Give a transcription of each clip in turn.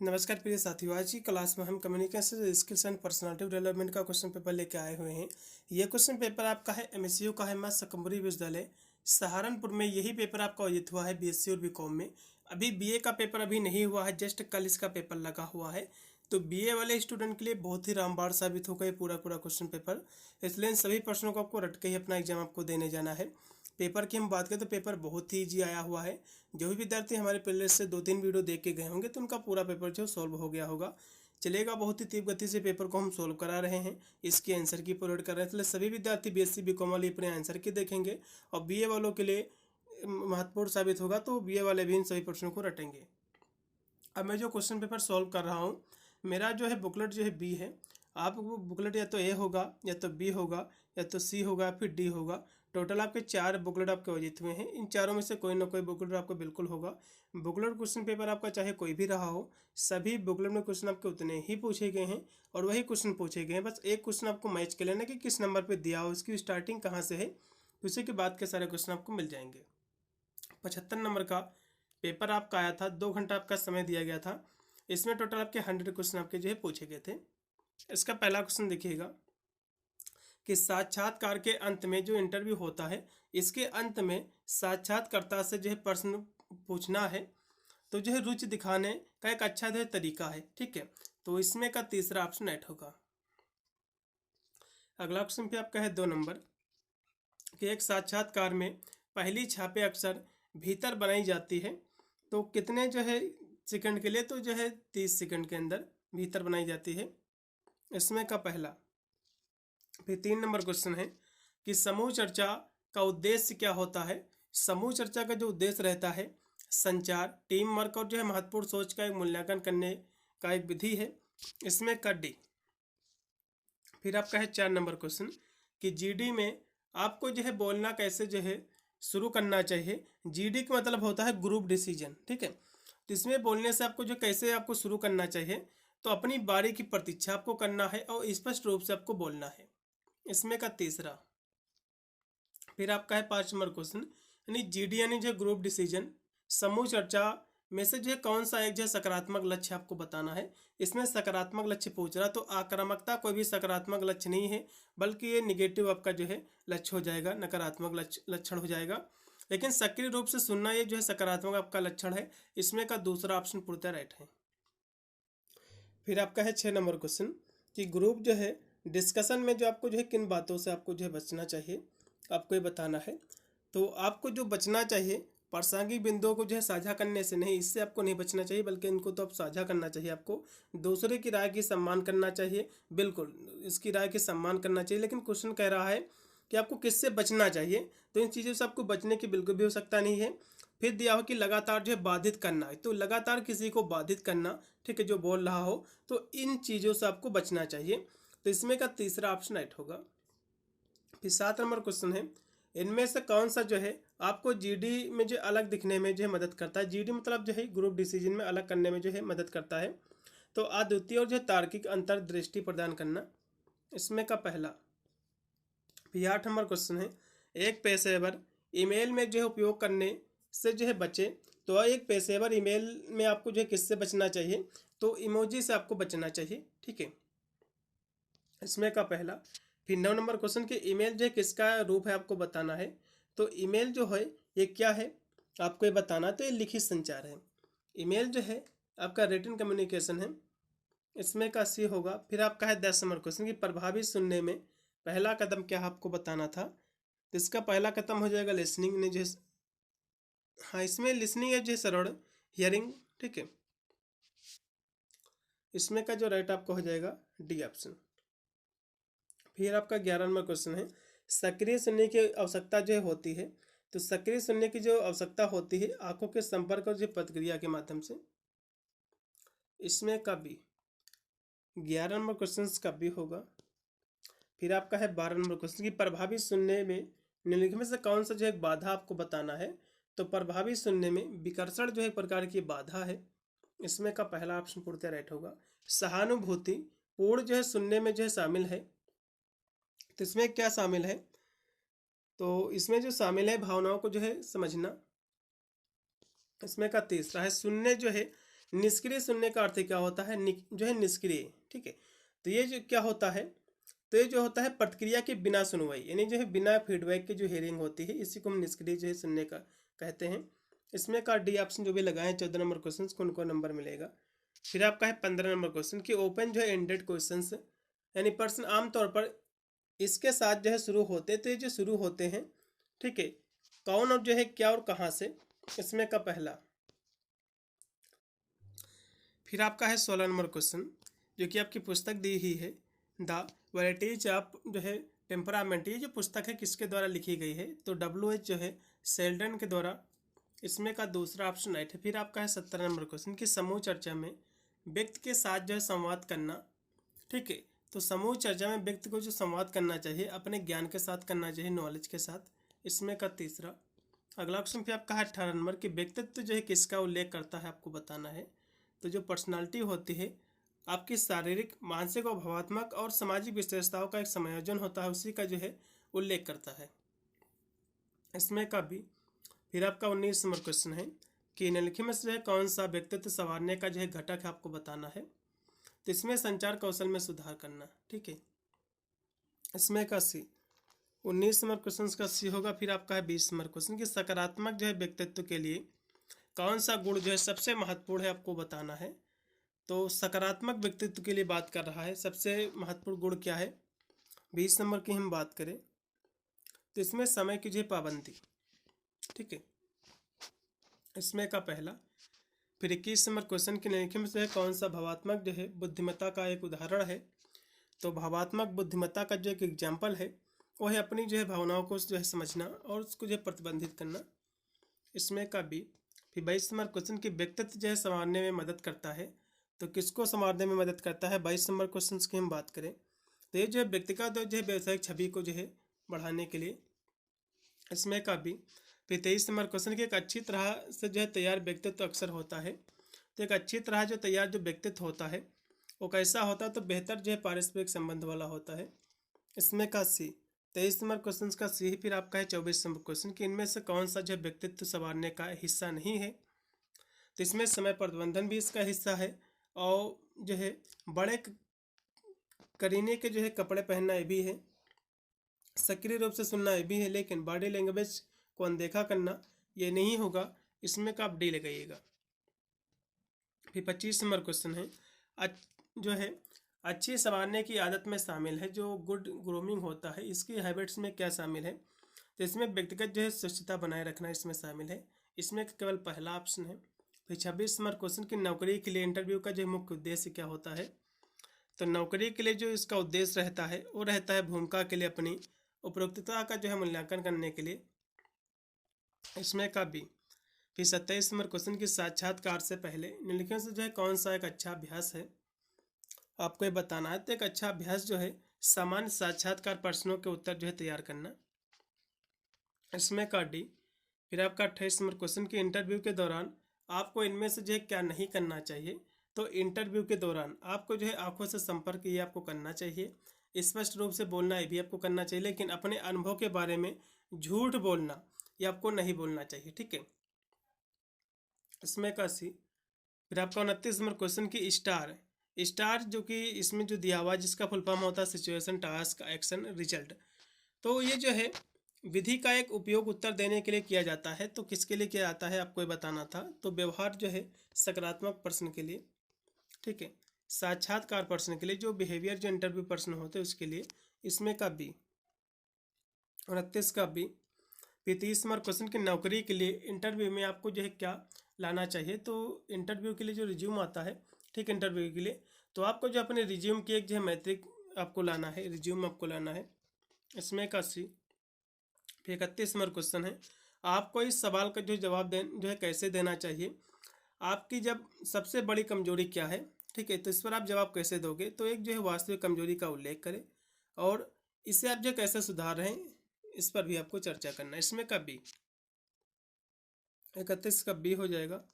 नमस्कार प्रिय साथियों, आज की क्लास में हम communication skills and personality development का क्वेश्चन पेपर लेके आए हुए हैं। यह क्वेश्चन पेपर आपका है एमएसयू का है मां सकम्बरी विश्वविद्यालय सहारनपुर में। यही पेपर आपका आयोजित हुआ है बीएससी और बीकॉम में। अभी बीए का पेपर अभी नहीं हुआ है, जस्ट कल इसका पेपर लगा हुआ है। तो बीए वाले स्टूडेंट के लिए बहुत ही रामबाण साबित होगा ये पूरा क्वेश्चन पेपर। इसलिए इन सभी प्रश्नों को आपको रट के ही अपना एग्जाम आपको देने जाना है। पेपर की हम बात करें तो पेपर बहुत ही ईजी आया हुआ है। जो भी विद्यार्थी हमारे पहले से 2-3 वीडियो देख के गए होंगे तो उनका पूरा पेपर जो सॉल्व हो गया होगा। चलेगा, बहुत ही तीव्र गति से पेपर को हम सॉल्व करा रहे हैं, इसके आंसर की प्रोवाइड कर रहे हैं। इसलिए सभी विद्यार्थी बीएससी बीकॉम वाले अपने आंसर की देखेंगे और बीए वालों के लिए महत्वपूर्ण साबित होगा, तो बीए वाले भी इन सभी प्रश्नों को रटेंगे। अब मैं जो क्वेश्चन पेपर सॉल्व कर रहा हूँ, मेरा जो है बुकलेट जो है बी है। आप वो बुकलेट या तो ए होगा, या तो बी होगा, या तो सी होगा, या फिर डी होगा। टोटल आपके 4 बुकलेट आपके वजित हुए हैं। इन चारों में से कोई ना कोई बुकलेट आपको बिल्कुल होगा। बुकलेट क्वेश्चन पेपर आपका चाहे कोई भी रहा हो, सभी बुकलेट में क्वेश्चन आपके उतने ही पूछे गए हैं और वही क्वेश्चन पूछे गए हैं। बस एक क्वेश्चन आपको मैच कर लेना कि किस नंबर पर दिया हो, उसकी स्टार्टिंग कहाँ से है, उसी के बाद के सारे क्वेश्चन आपको मिल जाएंगे। 75 नंबर का पेपर आपका आया था, 2 घंटा आपका समय दिया गया था। इसमें टोटल आपके 100 क्वेश्चन आपके जो है पूछे गए थे। इसका पहला क्वेश्चन देखिएगा कि साक्षात्कार के अंत में जो इंटरव्यू होता है, इसके अंत में साक्षात्कारकर्ता से जो है प्रश्न पूछना है, तो जो है रुचि दिखाने का एक अच्छा जो है तरीका है। ठीक है, तो इसमें का तीसरा ऑप्शन ऐड होगा। अगला क्वेश्चन पे आपका है 2 नंबर कि एक साक्षात्कार में पहली छापे अक्सर भीतर बनाई जाती है, तो कितने जो है सेकंड के लिए, तो जो है 30 सेकंड के अंदर भीतर बनाई जाती है। इसमें का पहला। फिर 3 नंबर क्वेश्चन है कि समूह चर्चा का उद्देश्य क्या होता है। समूह चर्चा का जो उद्देश्य रहता है, संचार, टीम वर्क और जो है महत्वपूर्ण सोच का एक मूल्यांकन करने का एक विधि है। इसमें का डी। फिर आपका है 4 नंबर क्वेश्चन कि जीडी में आपको जो है बोलना कैसे जो है शुरू करना चाहिए। जीडी का मतलब होता है ग्रुप डिसीजन। ठीक है, तो इसमें बोलने से आपको जो कैसे आपको शुरू करना चाहिए, तो अपनी बारी की प्रतीक्षा आपको करना है और स्पष्ट रूप से आपको बोलना है। इसमें का तीसरा। फिर आपका है 5 नंबर क्वेश्चन यानी जीडी यानी जो ग्रुप डिसीजन, समूह चर्चा में से जो है कौन सा एक जो है सकारात्मक लक्ष्य आपको बताना है। इसमें सकारात्मक लक्ष्य पूछ रहा, तो आक्रामकता कोई भी सकारात्मक लक्ष्य नहीं है, बल्कि ये निगेटिव आपका जो है लक्ष्य हो जाएगा, नकारात्मक लक्षण हो जाएगा। लेकिन सक्रिय रूप से सुनना ये जो है सकारात्मक आपका लक्षण है। इसमें का दूसरा ऑप्शन पूर्णतः राइट है। फिर आपका है 6 नंबर क्वेश्चन कि ग्रुप जो है डिस्कशन में जो आपको जो है किन बातों से आपको जो है बचना चाहिए, आपको ये बताना है। तो आपको जो बचना चाहिए, प्रासंगिक बिंदुओं को जो है साझा करने से नहीं, इससे आपको नहीं बचना चाहिए, बल्कि इनको तो आप साझा करना चाहिए। आपको दूसरे की राय की सम्मान करना चाहिए, बिल्कुल इसकी राय की सम्मान करना चाहिए। लेकिन क्वेश्चन कह रहा है कि आपको किससे बचना चाहिए, तो इन चीज़ों से आपको बचने की बिल्कुल भी आवश्यकता नहीं है। फिर दिया हो कि लगातार जो है बाधित करना है, तो लगातार किसी को बाधित करना, ठीक है, जो बोल रहा हो, तो इन चीज़ों से आपको बचना चाहिए। तो इसमें का तीसरा ऑप्शन राइट होगा। फिर 7 नंबर क्वेश्चन है इनमें से कौन सा जो है आपको जीडी में जो अलग दिखने में जो है मदद करता है। जीडी मतलब जो है ग्रुप डिसीजन में अलग करने में जो है मदद करता है। तो अद्वितीय और जो है तार्किक अंतर्दृष्टि प्रदान करना। इसमें का पहला। फिर 8 नंबर क्वेश्चन है एक पेशेवर ईमेल में जो है उपयोग करने से जो है बचे, तो एक पेशेवर ईमेल में आपको जो है किससे बचना चाहिए, तो इमोजी से आपको बचना चाहिए। ठीक है, इसमें का पहला। फिर 9 नंबर क्वेश्चन कि ईमेल जो है किसका रूप है आपको बताना है। तो ईमेल जो है ये क्या है आपको ये बताना, तो ये लिखित संचार है। ईमेल जो है आपका रिटन कम्युनिकेशन है। इसमें का सी होगा। फिर आपका है 10 नंबर क्वेश्चन कि प्रभावी सुनने में पहला कदम क्या आपको बताना था। तो इसका पहला कदम हो जाएगा लिसनिंग ने जो, हाँ इसमें लिसनिंग है जो सरल हियरिंग। ठीक है, इसमें का जो राइट आपको हो जाएगा डी ऑप्शन। फिर आपका 11 नंबर क्वेश्चन है सक्रिय सुनने की आवश्यकता जो होती है। तो सक्रिय सुनने की जो आवश्यकता होती है आंखों के संपर्क और जो प्रतिक्रिया के माध्यम से। इसमें का भी 11 नंबर क्वेश्चन का भी होगा। फिर आपका है 12 नंबर क्वेश्चन की प्रभावी सुनने में निम्नलिखित में से कौन सा जो है बाधा आपको बताना है। तो प्रभावी सुनने में विकर्षण जो है एक प्रकार की बाधा है। इसमें का पहला ऑप्शन पूर्णतः राइट होगा। सहानुभूति पूर्ण जो है सुनने में जो है शामिल है। तो इसमें क्या शामिल है, तो इसमें जो शामिल है भावनाओं को जो है समझना। इसमें का तीसरा है सुनने जो है निष्क्रिय सुनने का अर्थ क्या होता है, जो है निष्क्रिय, ठीक है। तो ये जो क्या होता है, तो ये जो होता है प्रतिक्रिया के बिना सुनवाई, यानी जो है बिना फीडबैक के जो हेयरिंग होती है, इसी को हम निष्क्रिय जो है सुनने का कहते हैं। इसमें का डी ऑप्शन जो भी लगाए 14 नंबर क्वेश्चन को उनको नंबर मिलेगा। फिर आपका है 15 नंबर क्वेश्चन कि ओपन जो है एंडेड क्वेश्चन, यानी प्रश्न आमतौर पर इसके साथ जो है शुरू होते, तो ये जो शुरू होते हैं, ठीक है, कौन और जो है क्या और कहाँ से, इसमें का पहला। फिर आपका है 16 नंबर क्वेश्चन जो कि आपकी पुस्तक दी ही है, द वैराइटीज ऑफ जो है टेम्परामेंट। ये जो पुस्तक है किसके द्वारा लिखी गई है, तो WH जो है सेल्डन के द्वारा, इसमें का दूसरा ऑप्शन राइट है। फिर आपका है 17 नंबर क्वेश्चन कि समूह चर्चा में व्यक्ति के साथ जो है संवाद करना, ठीक है। तो समूह चर्चा में व्यक्ति को जो संवाद करना चाहिए अपने ज्ञान के साथ करना चाहिए, नॉलेज के साथ, इसमें का तीसरा। अगला क्वेश्चन फिर आपका है 18 नंबर कि व्यक्तित्व जो है किसका उल्लेख करता है, आपको बताना है। तो जो पर्सनालिटी होती है आपकी शारीरिक, मानसिक और भावात्मक और सामाजिक विशेषताओं का एक संयोजन होता है, उसी का जो है उल्लेख करता है, इसमें का भी। फिर आपका 19 नंबर क्वेश्चन है कि निम्नलिखित में से जो है कौन सा व्यक्तित्व संवारने का जो है घटक है, आपको बताना है। तो इसमें संचार कौशल में सुधार करना, ठीक है, इसमें का सी। 19 नंबर क्वेश्चन का सी होगा। फिर आपका है 20 नंबर क्वेश्चन कि सकारात्मक जो है व्यक्तित्व के लिए कौन सा गुण जो है सबसे महत्वपूर्ण है, आपको बताना है। तो सकारात्मक व्यक्तित्व के लिए बात कर रहा है, सबसे महत्वपूर्ण गुण क्या है। 20 नंबर की हम बात करें तो इसमें समय की जो है पाबंदी, ठीक है, इसमें का पहला। फिर 21 नंबर क्वेश्चन के निम्नलिखित में से कौन सा भावात्मक जो है बुद्धिमत्ता का एक उदाहरण है। तो भावात्मक बुद्धिमत्ता का जो एक एग्जाम्पल है वो है अपनी जो है भावनाओं को जो है समझना और उसको जो है प्रतिबंधित करना, इसमें का बी। फिर 22 नंबर क्वेश्चन की व्यक्तित्व जो है संवारने में मदद करता है, तो किसको संवारने में मदद करता है, 22 नंबर क्वेश्चन की हम बात करें तो ये जो है व्यक्तिगत जो है व्यवसायिक छवि को जो है बढ़ाने के लिए, इसमें का भी। फिर 23 नंबर क्वेश्चन की एक अच्छी तरह से जो है तैयार व्यक्तित्व अक्सर होता है। तो एक अच्छी तरह जो तैयार जो व्यक्तित्व होता है वो कैसा होता है, तो बेहतर जो है पारस्परिक संबंध वाला होता है, इसमें का सी। 23 नंबर क्वेश्चन का सी। फिर आपका है 24 नंबर क्वेश्चन कि इनमें से कौन सा जो है व्यक्तित्व संवारने का हिस्सा नहीं है। तो इसमें समय प्रबंधन भी इसका हिस्सा है और जो है बड़े करीने के जो है कपड़े पहनना ये भी है, सक्रिय रूप से सुनना ये भी है, लेकिन बॉडी लैंग्वेज को अनदेखा करना ये नहीं होगा, इसमें का आप डी लगाइएगा। फिर 25 नंबर क्वेश्चन है जो है अच्छी संवारने की आदत में शामिल है, जो गुड ग्रूमिंग होता है इसकी हैबिट्स में क्या शामिल है। तो इसमें व्यक्तिगत जो है स्वच्छता बनाए रखना इसमें शामिल है, इसमें केवल पहला ऑप्शन है। फिर 26 नंबर क्वेश्चन की नौकरी के लिए इंटरव्यू का जो मुख्य उद्देश्य क्या होता है। तो नौकरी के लिए जो इसका उद्देश्य रहता है वो रहता है भूमिका के लिए अपनी उपयुक्तता का जो है मूल्यांकन करने के लिए, इसमें का बी। फिर 27 नंबर क्वेश्चन की साक्षात्कार से पहले निम्नलिखित से जो है कौन सा एक अच्छा अभ्यास है, आपको ये बताना है। तो एक अच्छा अभ्यास जो है सामान्य साक्षात्कार प्रश्नों के उत्तर जो है तैयार करना, इसमें का डी। फिर आपका 28 नंबर क्वेश्चन की इंटरव्यू के दौरान आपको इनमें से जो है क्या नहीं करना चाहिए। तो इंटरव्यू के दौरान आपको जो है आंखों से संपर्क ये आपको करना चाहिए, स्पष्ट रूप से बोलना ये भी आपको करना चाहिए, लेकिन अपने अनुभव के बारे में झूठ बोलना ये आपको नहीं बोलना चाहिए, ठीक है, इसमें का सी। फिर आपका 29 नंबर क्वेश्चन की स्टार जो कि इसमें जो दिया हुआ जिसका फुल फॉर्म होता है सिचुएशन, टास्क, एक्शन, रिजल्ट। तो ये जो है विधि का एक उपयोग उत्तर देने के लिए किया जाता है, तो किसके लिए किया जाता है आपको ये बताना था। तो व्यवहार जो है सकारात्मक प्रश्न के लिए, ठीक है, साक्षात्कार प्रश्न के लिए, जो बिहेवियर जो इंटरव्यू प्रश्न होते हैं उसके लिए, इसमें का बी। 29 का बी। फिर 30 नंबर क्वेश्चन की नौकरी के लिए इंटरव्यू में आपको जो है क्या लाना चाहिए। तो इंटरव्यू के लिए जो रिज्यूम आता है, ठीक, इंटरव्यू के लिए तो आपको जो अपने रिज्यूम की एक जो है मैट्रिक आपको लाना है, रिज्यूम आपको लाना है, इसमें का सी। फिर 31 नंबर क्वेश्चन है आपको इस सवाल का जो जवाब जो है कैसे देना चाहिए, आपकी जब सबसे बड़ी कमजोरी क्या है, ठीक है। तो इस पर आप जवाब कैसे दोगे, तो एक जो है वास्तविक कमजोरी का उल्लेख करें और इसे आप जो कैसे सुधार रहे हैं इस पर भी आपको चर्चा करना है, इसमें का बी। 31 का बी हो जाएगा।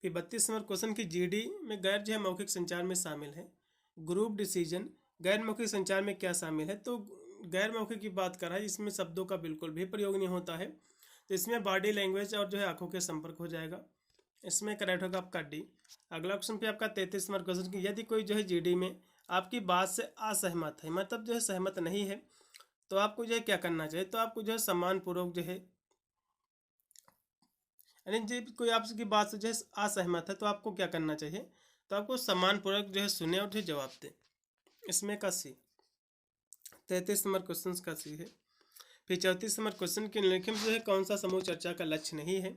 फिर 32 नंबर क्वेश्चन की जीडी में गैर जो है मौखिक संचार में शामिल है, ग्रुप डिसीजन गैर मौखिक संचार में क्या शामिल है। तो गैर मौखिक की बात कर रहा है, इसमें शब्दों का बिल्कुल भी प्रयोग नहीं होता है, तो इसमें बॉडी लैंग्वेज और जो है आंखों के संपर्क हो जाएगा, इसमें करेक्ट होगा आपका डी। अगला क्वेश्चन पे आपका 33 नंबर क्वेश्चन की यदि कोई जो है जीडी में आपकी बात से असहमत है, मतलब जो है सहमत नहीं है, तो आपको जो है क्या करना चाहिए? तो आपको जो है सम्मानपूर्वक जो है, यानी जब कोई आपकी बात से जो है असहमत है तो आपको क्या करना चाहिए? तो आपको सम्मानपूर्वक जो है सुने और जो है जवाब दें। इसमें का सी। 33 नंबर क्वेश्चन का सी है। फिर 34 नंबर क्वेश्चन के निम्नलिखित में जो है कौन सा समूह चर्चा का लक्ष्य नहीं है?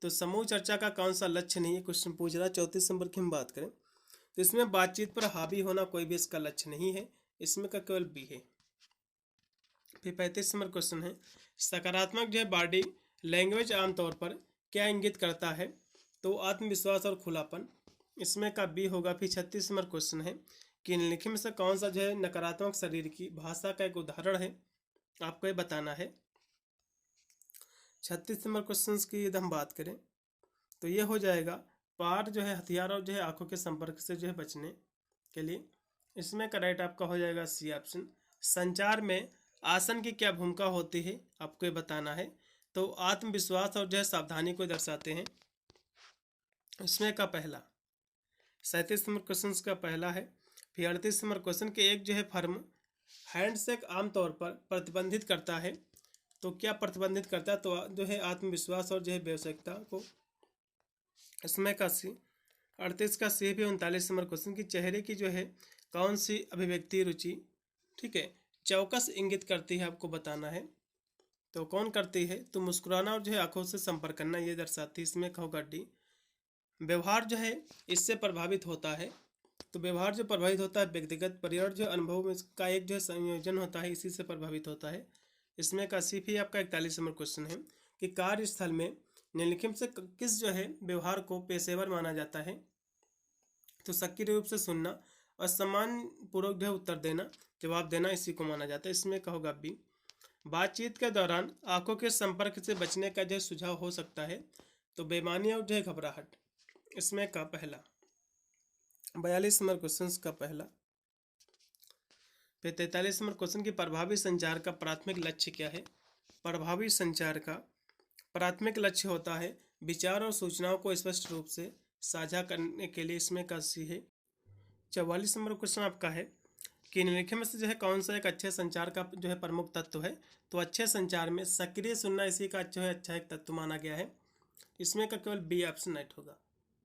तो समूह चर्चा का कौन सा लक्ष्य नहीं है क्वेश्चन पूछ रहा है। 34 नंबर की हम बात करें तो इसमें बातचीत पर हावी होना कोई भी इसका लक्ष्य नहीं है, इसमें का केवल बी है। फिर 35 नंबर क्वेश्चन है, सकारात्मक जो है बॉडी लैंग्वेज आमतौर पर क्या इंगित करता है? तो आत्मविश्वास और खुलापन, इसमें का बी होगा। फिर 36 नंबर क्वेश्चन है कि निम्नलिखित में से कौन सा जो है नकारात्मक शरीर की भाषा का एक उदाहरण है? आपको ये बताना है। 36 नंबर क्वेश्चन की यदि हम बात करें तो ये हो जाएगा पार जो है हथियार और जो है आंखों के संपर्क से जो है बचने के लिए। इसमें करेक्ट आपका हो जाएगा सी ऑप्शन। संचार में आसन की क्या भूमिका होती है? आपको ये बताना है। तो आत्मविश्वास और जो है सावधानी को दर्शाते हैं। इसमें का पहला 37 नंबर क्वेश्चन का पहला है। फिर 38 नंबर क्वेश्चन के एक जो है फर्म हैंडशेक आमतौर पर प्रतिबंधित करता है, तो क्या प्रतिबंधित करता है? तो जो है आत्मविश्वास और जो है व्यावसायिकता को। इसमें का सी। 38 का सी भी। 39 नंबर क्वेश्चन की चेहरे की जो है कौन सी अभिव्यक्ति रुचि, ठीक है, चौकस इंगित करती है? आपको बताना है। तो कौन करती है? तो मुस्कुराना और जो है आंखों से संपर्क करना ये दर्शाती है। इसमें होगा डी। व्यवहार जो है इससे प्रभावित होता है, तो व्यवहार जो प्रभावित होता है व्यक्तिगत पर्यावरण जो अनुभव में का एक जो है संयोजन होता है, इसी से प्रभावित होता है। इसमें का सी भी आपका 41 नंबर क्वेश्चन है कि कार्यस्थल में निम्नलिखित से किस जो है व्यवहार को पेशेवर माना जाता है? तो सक्रिय रूप से सुनना और सम्मान पूर्वक जो है उत्तर देना, जवाब देना, इसी को माना जाता है। इसमें का होगा बी। बातचीत के दौरान आंखों के संपर्क से बचने का जो सुझाव हो सकता है? तो बेईमानी और जो है घबराहट। इसमें का पहला 42 नंबर क्वेश्चन का पहला। फिर 43 नंबर क्वेश्चन की प्रभावी संचार का प्राथमिक लक्ष्य क्या है? प्रभावी संचार का प्राथमिक लक्ष्य होता है विचार और सूचनाओं को स्पष्ट रूप से साझा करने के लिए। इसमें का सी है। 44 नंबर क्वेश्चन आपका है कि निम्नलिखित में से जो है कौन सा एक अच्छे संचार का जो है प्रमुख तत्व है? तो अच्छे संचार में सक्रिय सुनना इसी का जो है अच्छा एक तत्व माना गया है। इसमें का केवल बी ऑप्शन राइट होगा।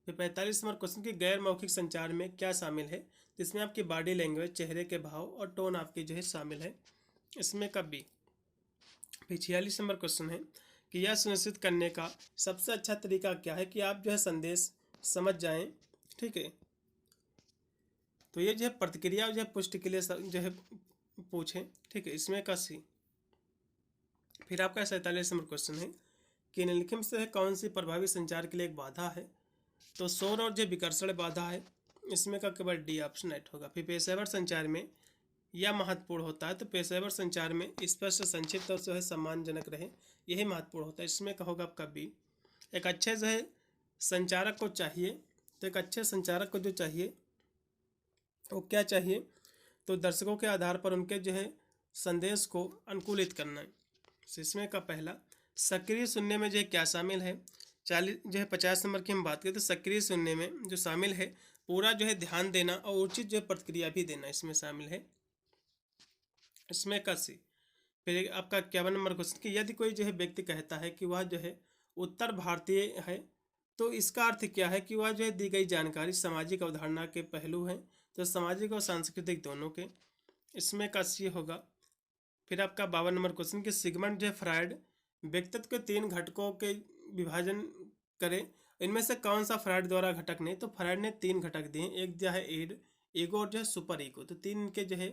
फिर 45 नंबर क्वेश्चन की गैर मौखिक संचार में क्या शामिल है? तो इसमें आपकी बॉडी लैंग्वेज, चेहरे के भाव और टोन आपकी जो है शामिल है। इसमें का बी। फिर 46 नंबर क्वेश्चन है कि यह सुनिश्चित करने का सबसे अच्छा तरीका क्या है कि आप जो है संदेश समझ जाएं, ठीक है। तो ये जो है प्रतिक्रिया जो है पुष्टि के लिए जो है पूछें, ठीक है। इसमें का सी। फिर आपका 47 नंबर क्वेश्चन है कि निम्नलिखित से कौन सी प्रभावी संचार के लिए एक बाधा है? तो शोर और जो विकर्षण बाधा है। इसमें का केवल डी ऑप्शन राइट होगा। फिर पेशेवर संचार में यह महत्वपूर्ण होता है, तो पेशेवर संचार में स्पष्ट, संक्षिप्त और जो है सम्मानजनक रहे, यही महत्वपूर्ण होता है। इसमें का होगा आपका बी। एक अच्छे जो है संचारक को चाहिए, तो एक अच्छे संचारक को जो चाहिए वो क्या चाहिए? तो दर्शकों के आधार पर उनके जो है संदेश को अनुकूलित करना है। इसमें का पहला सक्रिय सुनने में जो है क्या शामिल है? 50 नंबर की हम बात करें तो सक्रिय सुनने में जो शामिल है पूरा जो है ध्यान देना और उचित जो है प्रतिक्रिया भी देना, इसमें शामिल है। इसमें का सी। फिर आपका 51 नंबर क्वेश्चन कि यदि कोई जो है व्यक्ति कहता है कि वह जो है उत्तर भारतीय है, तो इसका अर्थ क्या है? कि वह जो है दी गई जानकारी सामाजिक अवधारणा के पहलू हैं, तो सामाजिक और सांस्कृतिक दोनों के। इसमें का सी होगा। फिर आपका 52 नंबर क्वेश्चन कि सिगमंड जो फ्रायड व्यक्तित्व के 3 घटकों के विभाजन करें, इनमें से कौन सा फ्रायड द्वारा घटक नहीं? तो फ्रायड ने 3 घटक दिए, एक दिया है ईगो और जो है सुपर ईगो। तो 3 के जो है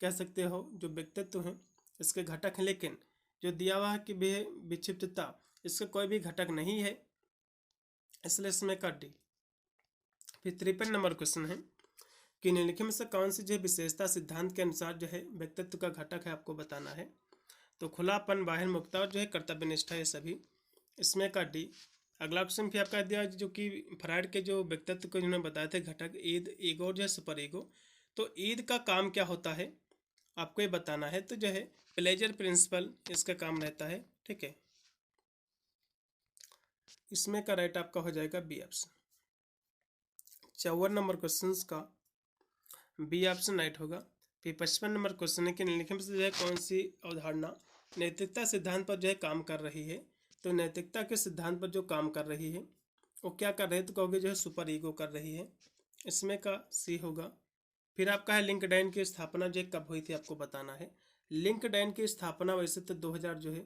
कह सकते हो जो व्यक्तित्व हैं इसके घटक हैं, लेकिन जो दिया हुआ है कि विक्षिप्तता, इसका कोई भी घटक नहीं है, इसलिए इसमें का डी। फिर 53 नंबर क्वेश्चन है कि निम्नलिखित में से कौन सी जो विशेषता सिद्धांत के अनुसार जो है व्यक्तित्व का घटक है? आपको बताना है। तो खुलापन, बाहर मुक्ता और जो है कर्तव्यनिष्ठा, ये सभी। इसमें का डी। अगला क्वेश्चन फिर आपका दिया जो कि फ्रायड के जो व्यक्तित्व को जिन्होंने बताए थे घटक ईगो और जो है सुपर ईगो। तो ईद का काम क्या होता है? आपको ये बताना है। तो जो है प्लेजर प्रिंसिपल इसका काम रहता है, ठीक है। इसमें का राइट आपका हो जाएगा बी ऑप्शन। 54 नंबर क्वेश्चन का बी ऑप्शन राइट होगा। फिर 55 नंबर क्वेश्चन है कि निम्नलिखित में से जो है कौन सी अवधारणा नैतिकता सिद्धांत पर जो है काम कर रही है। तो नैतिकता के सिद्धांत पर जो काम कर रही है वो क्या कर रही है, तो कहोगे जो है सुपर ईगो कर रही है। इसमें का सी होगा। फिर आपका है लिंक्डइन की स्थापना जो है कब हुई थी, आपको बताना है। लिंक्डइन की स्थापना वैसे तो 2000 जो है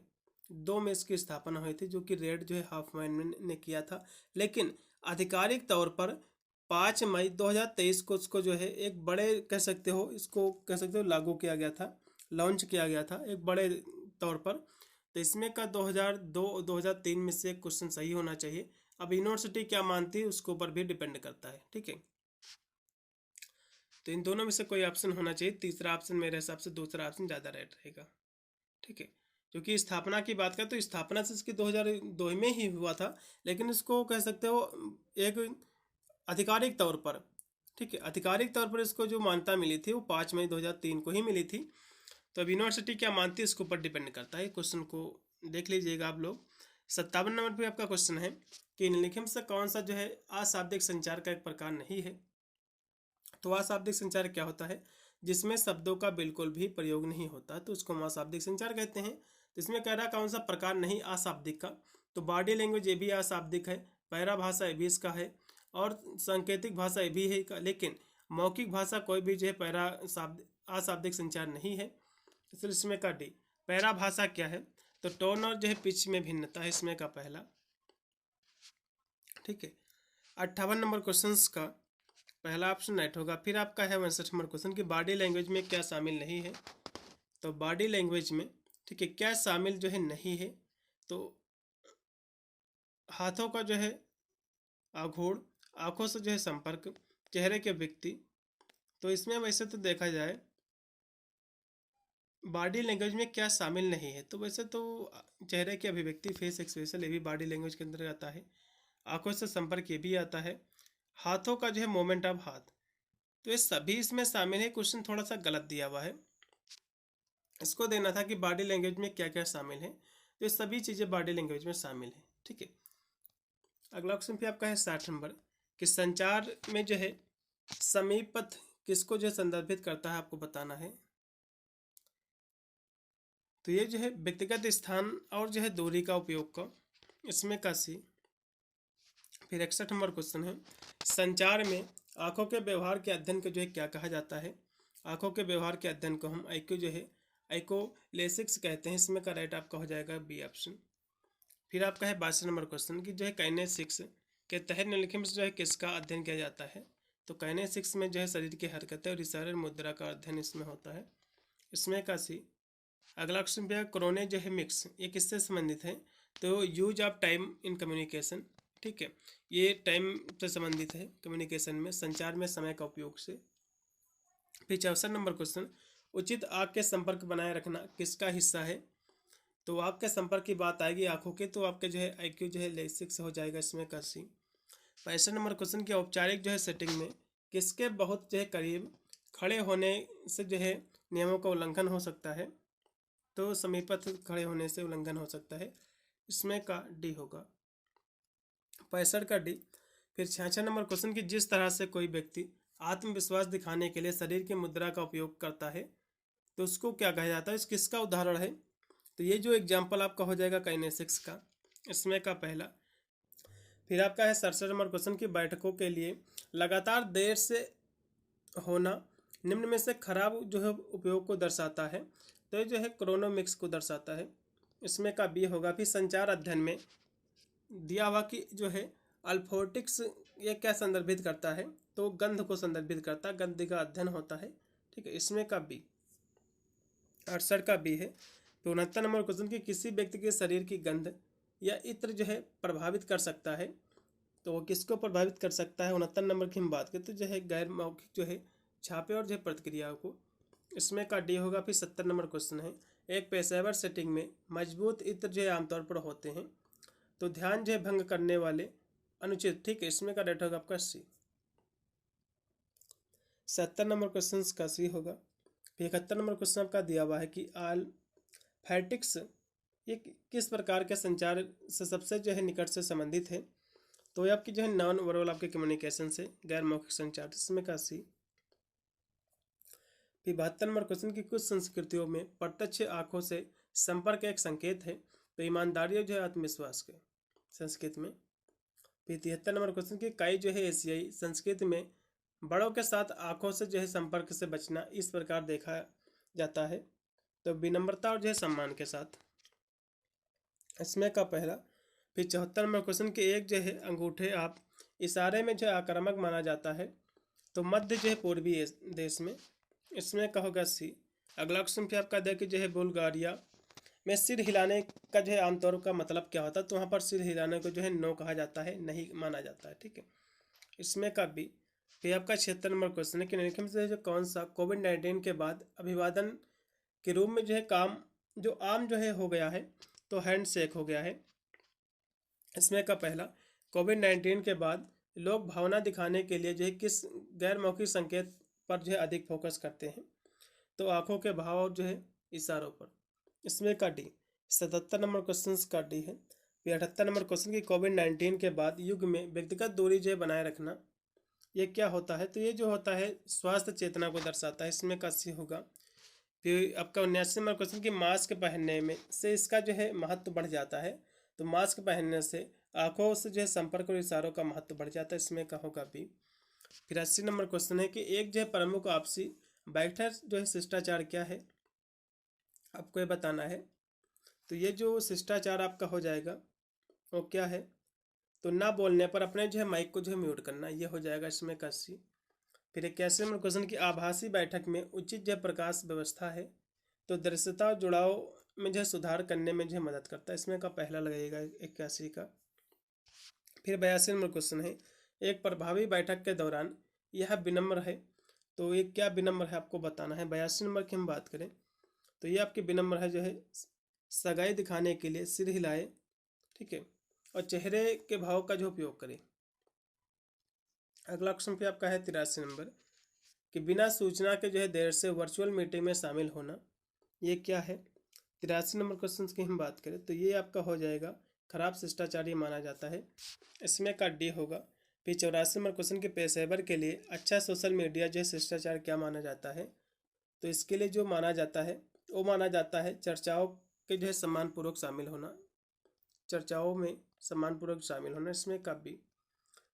2 में इसकी स्थापना हुई थी, जो कि रेड जो है हॉफमैन ने किया था। लेकिन आधिकारिक तौर पर 5 मई 2023 को इसको जो है एक बड़े कह सकते हो, इसको कह सकते हो लागू किया गया था, लॉन्च किया गया था एक बड़े तौर पर। तो इसमें का 2002 2003 में से क्वेश्चन सही होना चाहिए। अब यूनिवर्सिटी क्या मानती है उसके ऊपर भी डिपेंड करता है, ठीक है। तो इन दोनों में से कोई ऑप्शन होना चाहिए। तीसरा ऑप्शन मेरे हिसाब से दूसरा ऑप्शन ज़्यादा राइट रहेगा, ठीक है। क्योंकि स्थापना की बात करें तो स्थापना से इसकी 2002 में ही हुआ था, लेकिन इसको कह सकते हो एक आधिकारिक तौर पर, ठीक है, आधिकारिक तौर पर इसको जो मान्यता मिली थी वो 5 मई 2003 को ही मिली थी। तो अब यूनिवर्सिटी क्या मानती है इसके ऊपर डिपेंड करता है। क्वेश्चन को देख लीजिएगा आप लोग। 57 नंबर पे आपका क्वेश्चन है कि निम्नलिखित में से कौन सा जो है अशाब्दिक संचार का एक प्रकार नहीं है। तो अशाब्दिक संचार क्या होता है, जिसमें शब्दों का बिल्कुल भी प्रयोग नहीं होता, तो उसको हम अशाब्दिक संचार कहते हैं। तो इसमें कह रहा कौन सा प्रकार नहीं अशाब्दिक का, तो बॉडी लैंग्वेज ये भी अशाब्दिक है, पैरा भाषा ये भी इसका है, और सांकेतिक भाषा ये भी है। लेकिन मौखिक भाषा कोई भी जो है पैरा अशाब्दिक संचार नहीं है, इसलिए इसमें का डी। पैरा भाषा क्या है, तो टोन और जो है पिच में भिन्नता है, इसमें का पहला, ठीक है। 58 नंबर क्वेश्चन का पहला ऑप्शन राइट होगा। फिर आपका है 62 नंबर क्वेश्चन कि बॉडी लैंग्वेज में क्या शामिल नहीं है। तो बॉडी लैंग्वेज में, ठीक है, क्या शामिल जो है नहीं है, तो हाथों का जो है आघूर्ण, आंखों से जो है संपर्क, चेहरे के व्यक्ति। तो इसमें वैसे तो देखा जाए बॉडी लैंग्वेज में क्या शामिल नहीं है, तो वैसे तो चेहरे की अभिव्यक्ति, फेस एक्सप्रेशन, ये भी बॉडी लैंग्वेज के अंदर आता है। आंखों से संपर्क ये भी आता है। हाथों का जो है मोमेंट ऑफ हाथ, तो ये सभी इसमें शामिल है। क्वेश्चन थोड़ा सा गलत दिया हुआ है, इसको देना था कि बॉडी लैंग्वेज में क्या क्या शामिल है। तो ये सभी चीज़ें बॉडी लैंग्वेज में शामिल है, ठीक है। अगला क्वेश्चन पे आपका है 60 नंबर कि संचार में जो है समीपत किसको जो है संदर्भित करता है, आपको बताना है। तो ये जो है व्यक्तिगत स्थान और जो है दूरी का उपयोग का, इसमें का सी। फिर 61 नंबर क्वेश्चन है संचार में आंखों के व्यवहार के अध्ययन को जो है क्या कहा जाता है। आंखों के व्यवहार के अध्ययन को हम आईक्यू जो है आइकोलेसिक्स कहते हैं, इसमें का राइट आपका हो जाएगा बी ऑप्शन। फिर आपका है 62 नंबर क्वेश्चन कि जो है काइनेसिक्स के तहत निम्नलिखित में से जो है किसका अध्ययन किया जाता है। तो काइनेसिक्स में जो है शरीर की हरकतें और इशारे मुद्रा का अध्ययन इसमें होता है, इसमें का सी। अगला क्वेश्चन पे है क्रोनेमिक्स, ये किससे संबंधित है। तो use of time in communication, ठीक है, ये टाइम से संबंधित है कम्युनिकेशन में, संचार में समय का उपयोग से। फिर 64 नंबर क्वेश्चन उचित आँख के संपर्क बनाए रखना किसका हिस्सा है। तो आँख के संपर्क की बात आएगी आँखों के, तो आपके जो है आईक्यू जो है लेसिक्स हो जाएगा, इसमें का सी। 65 नंबर क्वेश्चन की औपचारिक जो है सेटिंग में किसके बहुत जो है करीब खड़े होने से जो है नियमों का उल्लंघन हो सकता है। तो समीपत खड़े होने से उल्लंघन हो सकता है, इसमें का डी होगा, 65 का डी। फिर 66 नंबर क्वेश्चन की जिस तरह से कोई व्यक्ति आत्मविश्वास दिखाने के लिए शरीर की मुद्रा का उपयोग करता है तो उसको क्या कहा जाता है, इस किसका उदाहरण है। तो ये जो एग्जाम्पल आपका हो जाएगा काइनेसिक्स का, इसमें का पहला। फिर आपका है 67 नंबर क्वेश्चन की बैठकों के लिए लगातार देर से होना निम्न में से खराब जो है उपयोग को दर्शाता है। तो ये जो है क्रोनोमिक्स को दर्शाता है, इसमें का बी होगा। फिर संचार अध्ययन में दिया हुआ कि जो है अल्फोटिक्स ये क्या संदर्भित करता है, तो गंध को संदर्भित करता है, गंध का अध्ययन होता है, ठीक है, इसमें का बी। 68 का बी है। तो 69 नंबर क्वेश्चन की किसी व्यक्ति के शरीर की गंध या इत्र जो है प्रभावित कर सकता है, तो किसको प्रभावित कर सकता है। 69 नंबर की हम बात करें तो जो है गैर मौखिक जो है छापे और जो है प्रतिक्रियाओं को, इसमें का डी होगा। फिर 70 नंबर क्वेश्चन है एक पेशेवर सेटिंग में मजबूत इत्र जो है आमतौर पर होते हैं, तो ध्यान जो है भंग करने वाले अनुचित, ठीक है, इसमें का डेट होगा आपका सी। 70 नंबर क्वेश्चन का सी होगा। फिर 71 नंबर क्वेश्चन आपका दिया हुआ है कि आल्फैटिक्स ये किस प्रकार के संचार से सबसे जो है निकट से संबंधित है? तो ये आपकी जो है नॉन वर्बल आपके कम्युनिकेशन से, गैर मौखिक संचार, इसमें का सी। फिर 72 नंबर क्वेश्चन की कुछ संस्कृतियों में प्रत्यक्ष आंखों से संपर्क एक संकेत है, तो ईमानदारी जो है आत्मविश्वास के संस्कृत में। फिर 73 नंबर क्वेश्चन की कई जो है एशियाई संस्कृति में बड़ों के साथ आंखों से जो है संपर्क से बचना इस प्रकार देखा जाता है, तो विनम्रता और जो है सम्मान के साथ, इसमें का पहला। फिर 74 नंबर क्वेश्चन के एक जो है अंगूठे आप इशारे में जो है आक्रामक माना जाता है, तो मध्य जो है पूर्वी देश में, इसमें का होगा सी। अगला क्वेश्चन फिर आपका देखिए कि जो है बुल्गारिया में सिर हिलाने का जो है आमतौर का मतलब क्या होता है, तो वहाँ पर सिर हिलाने को जो है नो कहा जाता है, नहीं माना जाता है, ठीक है, इसमें का बी। फिर आपका 76 नंबर क्वेश्चन है कि निम्नलिखित में से जो कौन सा कोविड-19 के बाद अभिवादन के रूप में जो है काम जो आम जो है हो गया है, तो हैंड शेक हो गया है। इसमें का पहला, कोविड-19 के बाद लोग भावना दिखाने के लिए जो है किस गैर मौखिक संकेत पर जो है अधिक फोकस करते हैं, तो आंखों के भाव और जो है इशारों पर, इसमें का डी। 77 नंबर क्वेश्चन का डी है। फिर 78 नंबर क्वेश्चन की कोविड-19 के बाद युग में व्यक्तिगत दूरी जो है बनाए रखना ये क्या होता है, तो ये जो होता है स्वास्थ्य चेतना को दर्शाता है, इसमें का सी होगा। फिर आपका 79 नंबर क्वेश्चन की मास्क पहनने में से इसका जो है महत्व बढ़ जाता है, तो मास्क पहनने से आंखों से जो है संपर्क और इशारों का महत्व बढ़ जाता है, इसमें का होगा बी। फिर 80 नंबर क्वेश्चन है कि एक जो है प्रमुख आपसी बैठक जो है शिष्टाचार क्या है, आपको ये बताना है। तो ये जो शिष्टाचार आपका हो जाएगा वो क्या है, तो ना बोलने पर अपने जो है माइक को जो है म्यूट करना, ये हो जाएगा इसमें का सी। फिर 81 नंबर क्वेश्चन की आभासी बैठक में उचित जो प्रकाश व्यवस्था है, तो दृश्यता और जुड़ाव में जो है सुधार करने में जो है मदद करता है, इसमें का पहला लगेगा 81 का। फिर 82 नंबर क्वेश्चन है, एक प्रभावी बैठक के दौरान यह विनम्र है, तो ये क्या विनम्र है आपको बताना है। 82 नंबर की हम बात करें तो ये आपकी विनम्र है जो है सगाई दिखाने के लिए सिर हिलाए, ठीक है, और चेहरे के भाव का जो उपयोग करें। अगला क्वेश्चन पे आपका है 83 नंबर कि बिना सूचना के जो है देर से वर्चुअल मीटिंग में शामिल होना, ये क्या है। 83 नंबर क्वेश्चन की हम बात करें तो ये आपका हो जाएगा खराब शिष्टाचार माना जाता है, इसमें का डी होगा। फिर 84 नंबर क्वेश्चन के पेशेवर के लिए अच्छा सोशल मीडिया जो है शिष्टाचार क्या माना जाता है, तो इसके लिए जो माना जाता है वो माना जाता है चर्चाओं के जो है सम्मानपूर्वक शामिल होना, चर्चाओं में सम्मानपूर्वक शामिल होना, इसमें का भी।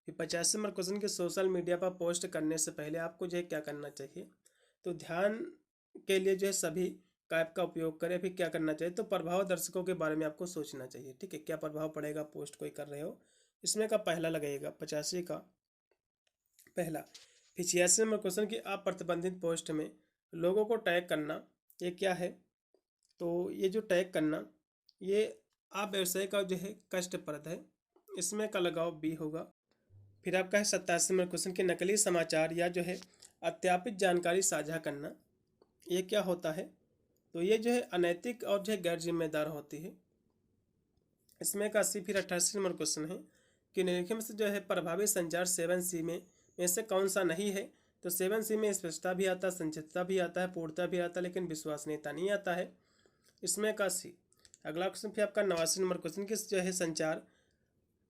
फिर 85 नंबर क्वेश्चन के सोशल मीडिया पर पोस्ट करने से पहले आपको जो है क्या करना चाहिए, तो ध्यान के लिए जो है सभी ऐप का उपयोग करें। फिर क्या करना चाहिए, तो प्रभाव दर्शकों के बारे में आपको सोचना चाहिए, ठीक है, क्या प्रभाव पड़ेगा पोस्ट कोई कर रहे हो, इसमें का पहला लगेगा 85 का पहला। फिर 86 नंबर क्वेश्चन की अप्रतिबंधित पोस्ट में लोगों को टैग करना, ये क्या है, तो ये जो टैग करना ये आप व्यवसाय का जो है कष्टप्रद है, इसमें का लगाव बी होगा। फिर आपका है 87 नंबर क्वेश्चन के नकली समाचार या जो है अत्यापित जानकारी साझा करना, ये क्या होता है, तो ये जो है अनैतिक और जो है गैर जिम्मेदार होती है, इसमें का सी। फिर 88 नंबर क्वेश्चन है कि निम्नलिखित में से जो है प्रभावी संचार 7C में से कौन सा नहीं है, तो 7C में स्पष्टता भी आता है, संक्षिप्तता भी आता है, पूर्णता भी आता है, लेकिन विश्वसनीयता नहीं आता है, इसमें का सी। अगला क्वेश्चन फिर आपका 89 नंबर क्वेश्चन की जो है संचार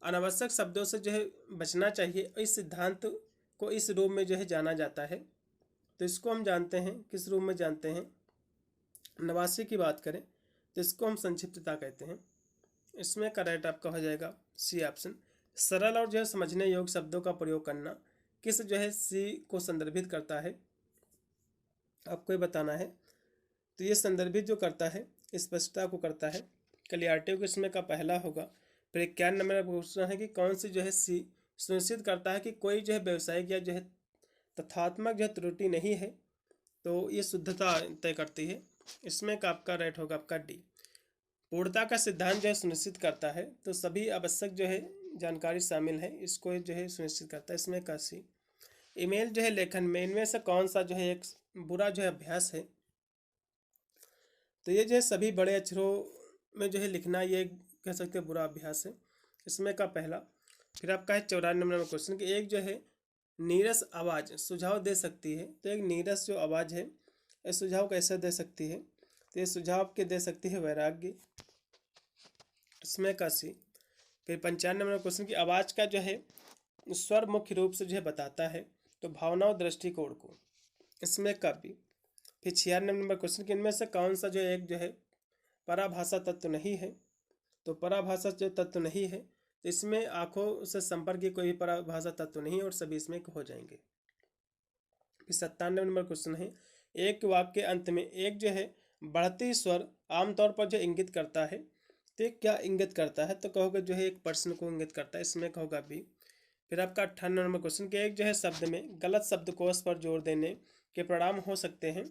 अनावश्यक शब्दों से जो है बचना चाहिए, इस सिद्धांत को इस रूप में जो है जाना जाता है, तो इसको हम जानते हैं किस रूप में जानते हैं, 89 की बात करें तो इसको हम संक्षिप्तता कहते हैं, इसमें करेक्ट आपका हो जाएगा सी ऑप्शन। सरल और जो है समझने योग्य शब्दों का प्रयोग करना किस जो है सी को संदर्भित करता है, आपको ये बताना है, तो ये संदर्भित जो करता है स्पष्टता को करता है, क्लियरिटी को, इसमें का पहला होगा। फिर 91 नंबर क्वेश्चन है कि कौन सी जो है सी सुनिश्चित करता है कि कोई जो है व्यवसायिक या जो है तथ्यात्मक जो है त्रुटि नहीं है, तो ये शुद्धता तय करती है, इसमें का आपका राइट होगा आपका डी। पूर्णता का सिद्धांत जो है सुनिश्चित करता है, तो सभी आवश्यक जो है जानकारी शामिल है, इसको जो है सुनिश्चित करता है, इसमें का सी। ईमेल जो है लेखन में इनमें से कौन सा जो है एक बुरा जो है अभ्यास है, तो ये जो है सभी बड़े अक्षरों में जो है लिखना ये कह सकते हैं बुरा अभ्यास है, इसमें का पहला। फिर आपका है 94 नंबर क्वेश्चन कि एक जो है नीरस आवाज़ सुझाव दे सकती है, तो एक नीरस जो आवाज़ है ये सुझाव कैसे दे सकती है, तो ये सुझाव के दे सकती है वैराग्य, इसमें का सी। फिर 95 नंबर क्वेश्चन की आवाज़ का जो है स्वर मुख्य रूप से जो है बताता है, तो भावना और दृष्टिकोण को, इसमें का बी। फिर 96 नंबर क्वेश्चन के इनमें से कौन सा जो एक जो है पराभाषा तत्व नहीं है, तो पराभाषा जो तत्व नहीं है तो इसमें आंखों से संपर्क की कोई भी पराभाषा तत्व नहीं है और सभी इसमें हो जाएंगे। फिर 97 नंबर क्वेश्चन है, एक वाक्य के अंत में एक जो है बढ़ती स्वर आमतौर पर जो इंगित करता है, तो क्या इंगित करता है, तो कहोगे जो है एक प्रश्न को इंगित करता है, इसमें कहोगा बी। फिर आपका 98 नंबर क्वेश्चन के एक जो है शब्द में गलत शब्दकोश पर जोर देने के परिणाम हो सकते हैं,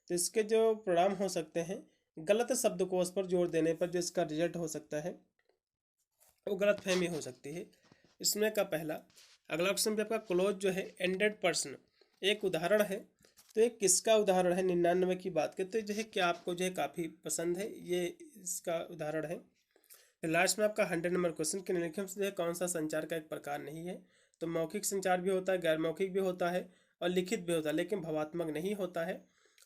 तो इसके जो परिणाम हो सकते हैं गलत शब्दकोश पर जोर देने पर जो इसका रिजल्ट हो सकता है वो गलत फहमी हो सकती है। इसमें का पहला। अगला क्वेश्चन पे आपका क्लोज जो है एंडेड प्रश्न एक उदाहरण है, तो एक किसका उदाहरण है 99 की बात करते, तो जो है क्या आपको जो है काफ़ी पसंद है, ये इसका उदाहरण है। फिर लास्ट में आपका 100 नंबर क्वेश्चन के निम्नलिखित में से कौन सा संचार का एक प्रकार नहीं है, तो मौखिक संचार भी होता है, गैर मौखिक भी होता है और लिखित भी होता है, लेकिन भावात्मक नहीं होता है,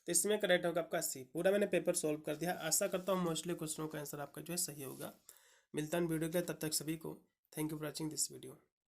तो इसमें करेक्ट होगा आपका सी। पूरा मैंने पेपर सॉल्व कर दिया, आशा करता हूँ मोस्टली क्वेश्चनों का आंसर आपका जो है सही होगा। मिलता है वीडियो के लिए, तब तक सभी को thank you for watching this video.